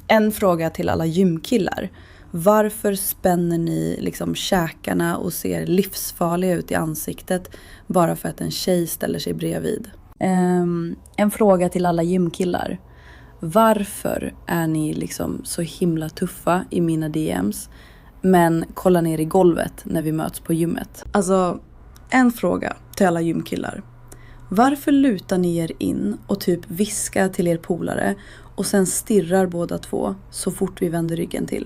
En fråga till alla gymkillar. Varför spänner ni liksom käkarna och ser livsfarliga ut i ansiktet bara för att en tjej ställer sig bredvid? En fråga till alla gymkillar. Varför är ni liksom så himla tuffa i mina DMs men kollar ner i golvet när vi möts på gymmet? Alltså, en fråga till alla gymkillar. Varför lutar ni er in och typ viskar till er polare och sen stirrar båda två så fort vi vänder ryggen till?